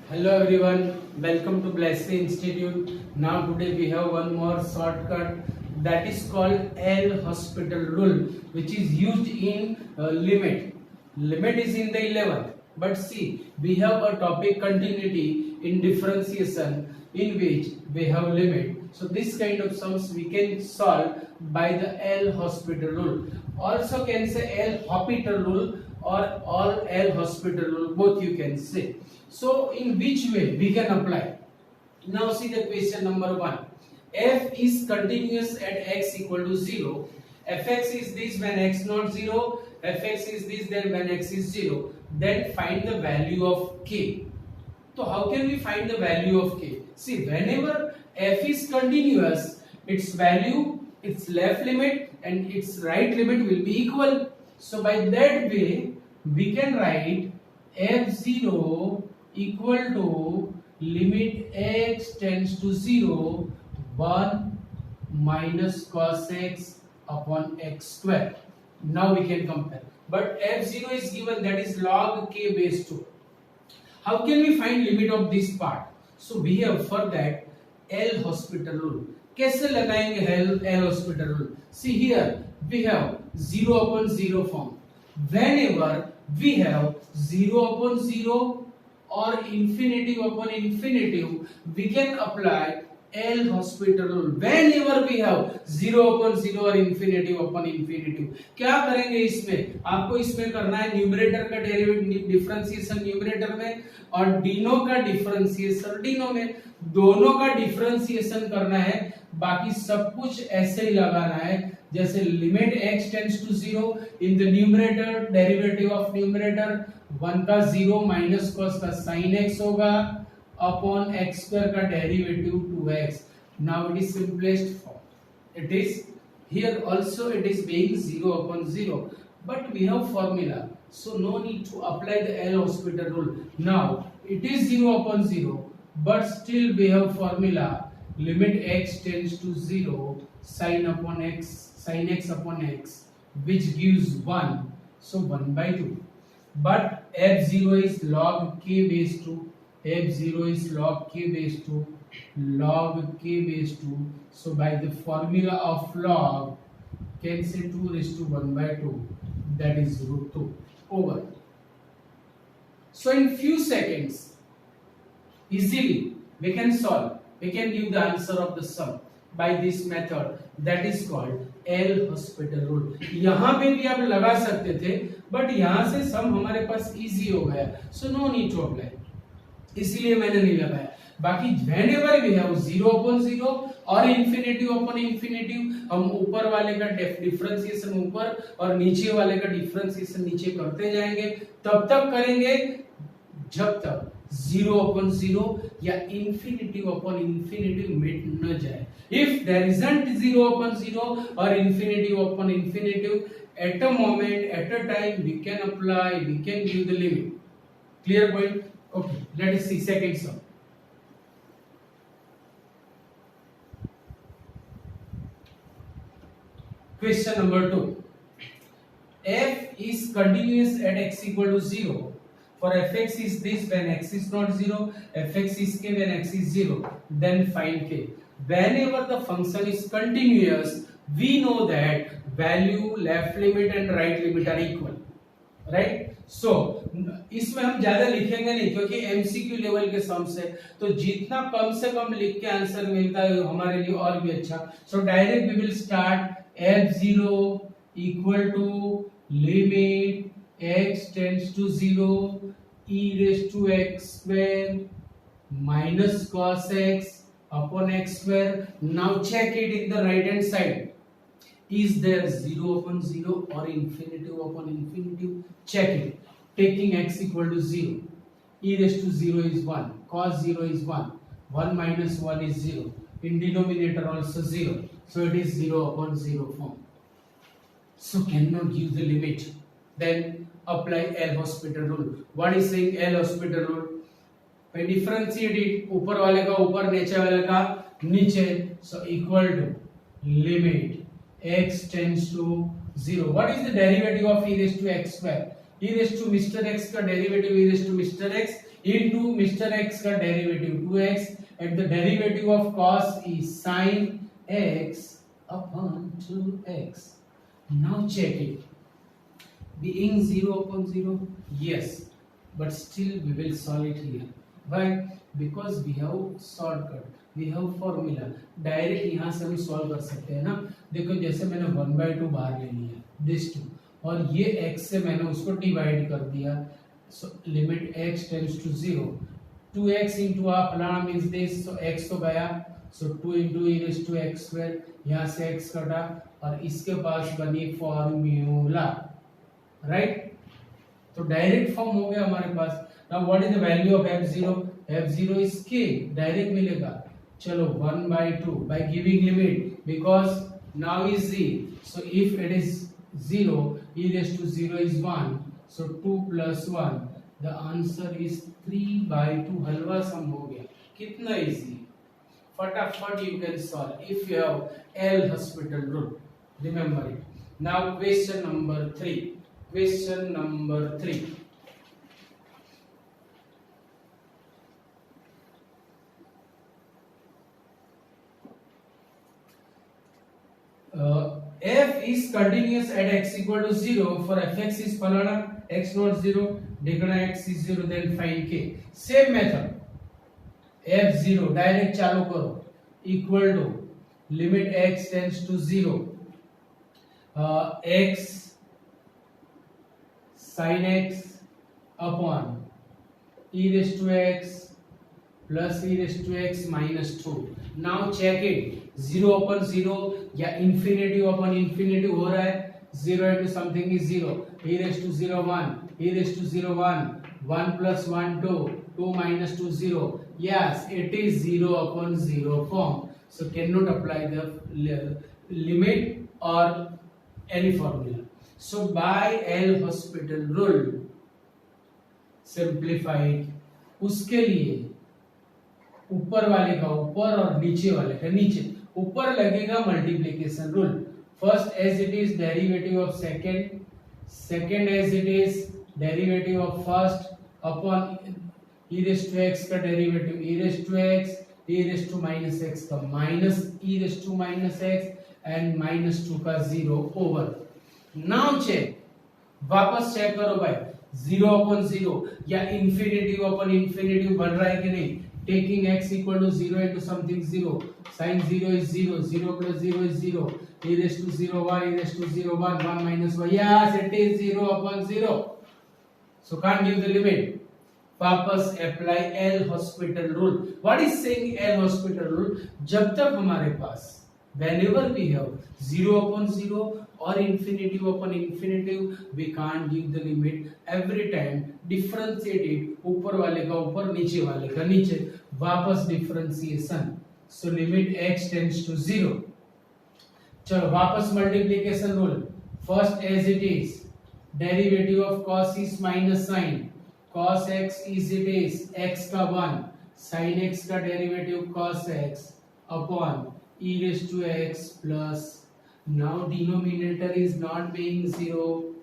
Hello everyone, welcome to Blessing Institute. Now today we have one more shortcut that is called L hospital rule, which is used in limit. Limit is in the 11th, but see, we have a topic continuity in differentiation in which we have limit. So this kind of sums we can solve by the L hospital rule. Also can say L hospital rule or all L hospital rule, both you can say. So in which way we can apply? Now see the question number 1. F is continuous at x equal to 0. Fx is this when x not 0. Fx is this then when x is 0. Then find the value of k. So how can we find the value of k? See, whenever f is continuous, its value, its left limit and its right limit will be equal. So by that way, we can write f0 equal to limit x tends to 0 1 minus cos x upon x square. Now we can compare. But f0 is given, that is log k base 2. How can we find limit of this part? So we have for that L hospital rule. कैसे लगाएंगे L hospital rule? See here we have 0 upon 0 form. Whenever we have 0 upon 0 or infinitive upon infinitive, we can apply L hospital rule. Whenever we have 0 upon 0 or infinitive upon infinitive, क्या करेंगे इसमें? आपको इसमें करना है numerator का differentiation numerator में और डिनो का डिफरेंशिएशन डिनो में. दोनों का डिफरेंशिएशन करना है, बाकी सब कुछ ऐसे ही लगाना है जैसे limit x tends to 0 in the numerator derivative of numerator 1 का 0 माइनस cos का sin x होगा अपॉन x स्क्वायर का derivative 2x. Now it is simplest form. It is here also it is being 0 upon 0, but we have formula, so no need to apply the L hospital rule. Now it is 0 upon 0, but still we have formula limit x tends to 0 sin x upon x, which gives 1, so 1 by 2. But f0 is log k base 2. f0 is log k base 2. Log k base 2. So by the formula of log, can say 2 raised to 1 by 2. That is root 2 over. So in few seconds, easily we can solve. We can give the answer of the sum by this method that is called L hospital rule. यहाँ पे भी आप लगा सकते थे, but यहाँ से सम हमारे पास इजी हो गया, so no need to apply. इसलिए मैंने नहीं लगाया. बाकी whenever we have 0 upon 0 और infinitive upon infinitive, हम ऊपर वाले का डिफरेंशिएशन ऊपर और नीचे वाले का डिफरेंशिएशन नीचे करते जाएंगे. तब तक करेंगे जब तक 0 upon 0 या infinitive upon infinitive मिट न जाए. If there isn't 0 upon 0 or infinitive upon infinitive, at a moment, at a time, we can apply, we can give the limit. Clear point? Okay, let us see second sum. Question number 2. F is continuous at x equal to 0. For fx is this when x is not 0, fx is k when x is 0, then find k. Whenever the function is continuous, we know that value, left limit and right limit are equal, right? So इसमें हम ज्यादा लिखेंगे नहीं क्योंकि MCQ level के sums है, तो जितना कम से कम लिख के आंसर मिलता है हमारे लिए और भी अच्छा. So direct we will start f0 equal to limit x tends to 0 e raised to x square minus cos x upon x square. Now check it in the right hand side. Is there 0 upon 0 or infinitive upon infinitive? Check it. Taking x equal to 0. E raised to 0 is 1. Cos 0 is 1. 1 minus 1 is 0. In denominator also 0. So it is 0 upon 0 form. So cannot give the limit. Then apply L hospital rule. What is saying L hospital rule? When differentiate it, ऊपर वाले का ऊपर, नीचे वाले का नीचे, so equal to limit x tends to 0. What is the derivative of e raised to x square? E raise to mister x का derivative e raise to mister x into mister x का derivative 2x at the derivative of cos is sin x upon 2x. Now check it. Being 0 upon 0, yes, but still we will solve it here. Why? Because we have shortcut, we have formula. Direct यहाँ से हम solve कर सकते हैं ना. देखो जैसे मैंने 1/2 बाहर ले लिया दिस 2 और ये x से मैंने उसको डिवाइड कर दिया. So limit x tends to 0. 2x into a फलाना means this. So x तो गया. So 2 into e raised to x square. यहाँ से x कटा और इसके पास बनी फॉर्मूला. राइट? तो डायरेक्ट फॉर्म हो गया हमारे पास. Now what is the value of f0? f0 is k. Direct मिलेगा. चलो 1/2 by giving limit because now is z. So if it is 0, e raised to 0 is 1. So 2 plus 1, the answer is 3/2. हलवा सम हो गया. कितना easy. फटाफट you can solve if you have L hospital rule. Remember it. Now question number 3. Question number 3. F is continuous at x equal to 0 for fx is फलाना x not 0 देखना x is 0 then find k. Same method. f0 direct चालू करो equal to limit x tends to 0 x sin x upon e raised to x plus e raised to x minus 2. Now check it. 0 upon 0 या infinity upon infinity हो रहा है. 0 into something is 0. e raised to 0 1 e raised to 0 1 1 plus 1 2 2 minus 2 0. Yes, it is 0 upon 0 form. So cannot apply the limit or any formula. So by L hospital rule simplify it. उसके लिए ऊपर वाले का ऊपर और नीचे वाले का नीचे. ऊपर लगेगा multiplication rule. First as it is derivative of second, second as it is derivative of first upon e raised to x का डेरिवेटिव e raised to x e raised to minus x का minus e raised to minus x and minus 2 का 0 over. Now check, वापस check करो भाई. 0 upon 0 या infinity upon infinity बन रहा है कि नहीं. Taking x equal to 0 into something 0. Sin 0 is 0. 0 plus 0 is 0. E raised to 0 1 e raised to 0 1 1 minus 1. Yes, it is 0 upon 0. So can't give the limit. वापस apply L hospital rule. What is saying L hospital rule? जब तक हमारे पास whenever we have 0 upon 0 or infinity upon infinity, we can't give the limit. Every time differentiate it. ऊपर वाले का ऊपर नीचे वाले का नीचे. वापस differentiation. So limit x tends to 0. चलो वापस multiplication rule. First as it is derivative of cos is minus sin. Cos x is it is x का 1 sin x का derivative cos x upon e raised to x plus. Now denominator is not being 0,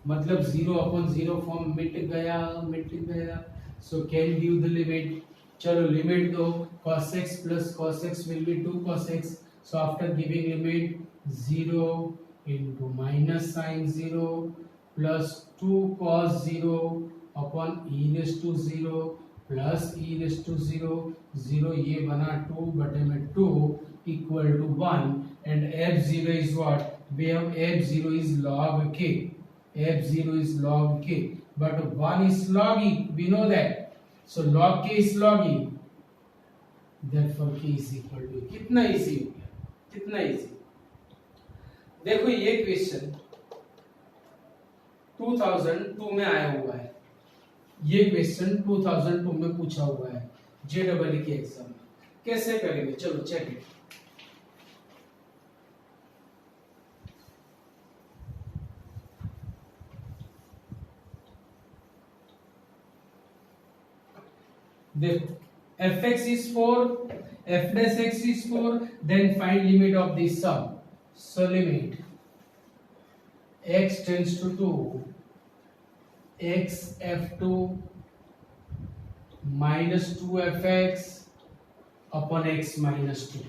मतलब 0 upon 0 form मिट गया. So can give the limit. चलो limit दो. cos x plus cos x will be 2 cos x. So after giving limit 0 into minus sin 0 plus 2 cos 0 upon e raised to 0 plus e raised to 0 0 ये बना 2 बटे में 2 equal to 1 and f0 is what? We have f0 is log k. f0 is log k but 1 is log e. We know that. So log k is log e. Therefore k is equal to. कितना easy हो गया, कितना easy. देखो ये question 2002 में आया हुआ है. ये क्वेश्चन 2002 में पूछा हुआ है JEE के एग्जाम में. कैसे करेंगे चलो चेक इट. देखो fx is 4, f dash x is 4, then find limit of this sum. So limit x tends to 2 x f2 minus 2fx upon x minus 2.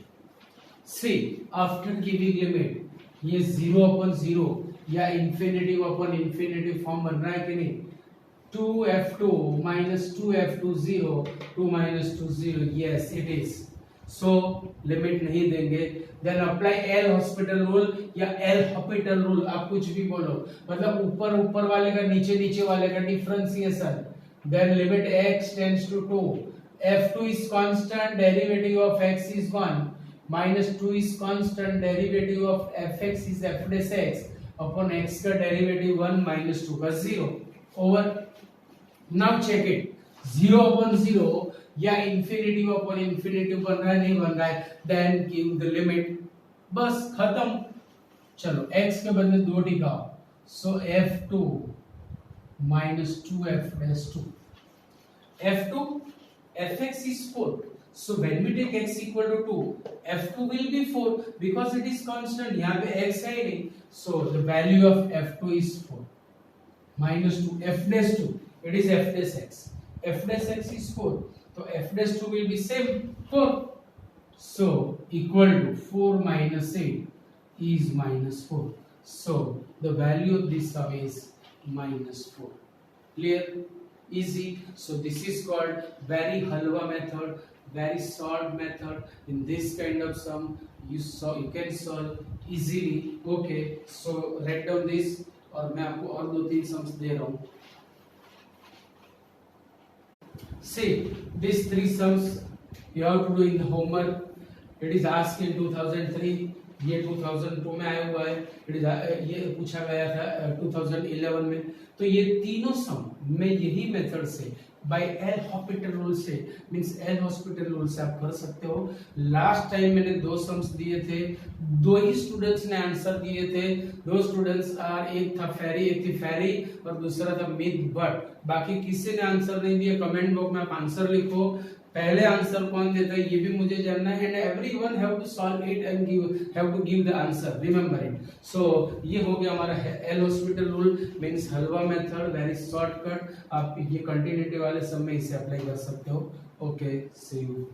See, after giving limit, ये 0 upon 0 या infinity upon infinity form बन रहा है कि नहीं? 2f2 minus 2f2 0 2 minus 2 0, yes it is. So limit नहीं देंगे, then apply L hospital rule या एल हॉस्पिटल रूल, आप कुछ भी बोलो, मतलब ऊपर वाले का नीचे वाले का differentiation. Then limit x tends to 2, f2 is constant, derivative of x is 1, minus 2 is constant, derivative of fx is f dash x upon x का डेरिवेटिव 1 minus 2 का 0 over. Now check it, 0 upon 0 या infinity upon infinity बन रहा है, नहीं बन रहा है, देन गिव द लिमिट, बस खत्म. चलो x के बदले 2 टिकाओ, सो f2 minus 2f dash 2, f2 fx is 4, so when we take x equal to 2, f2 will be 4 because it is constant, यहाँ पे x है नहीं, so the value of f2 is 4 minus 2 f dash 2, it is f dash x, f dash x is 4, so f dash 2 will be same 4, so equal to 4 minus 8 is minus 4, so the value of this sum is minus 4. Clear? Easy. So this is called very halwa method, very short method. In this kind of sum you can solve easily. Okay, so write down this, और मैं आपको और 2-3 sums दे रहा हूँ. See, these 3 sums you have to do in the homework. It is asked in 2003, ये 2002 में आया हुआ है, ये पूछा गया था 2011 में. तो ये तीनों सम में यही मेथड से बाय एल हॉस्पिटल रूल से, मींस एल हॉस्पिटल रूल से आप कर सकते हो. लास्ट टाइम मैंने 2 सम्स दिए थे, 2 ही स्टूडेंट्स ने आंसर दिए थे. 2 स्टूडेंट्स एक था फेरी, एक थी फेरी और दूसरा था मिथ बट. बाकी किसी ने आंसर नहीं दिया, कमेंट बॉक्स में आप आंसर लिखो. पहले आंसर कौन देता है ये भी मुझे जानना है, and everyone have to solve it and have to give the answer, remember it. So ये हो गया हमारा L hospital rule, means halwa method, very shortcut. आप ये कंटिन्यूटी वाले सब में इसे अप्लाई कर सकते हो. Okay, see you.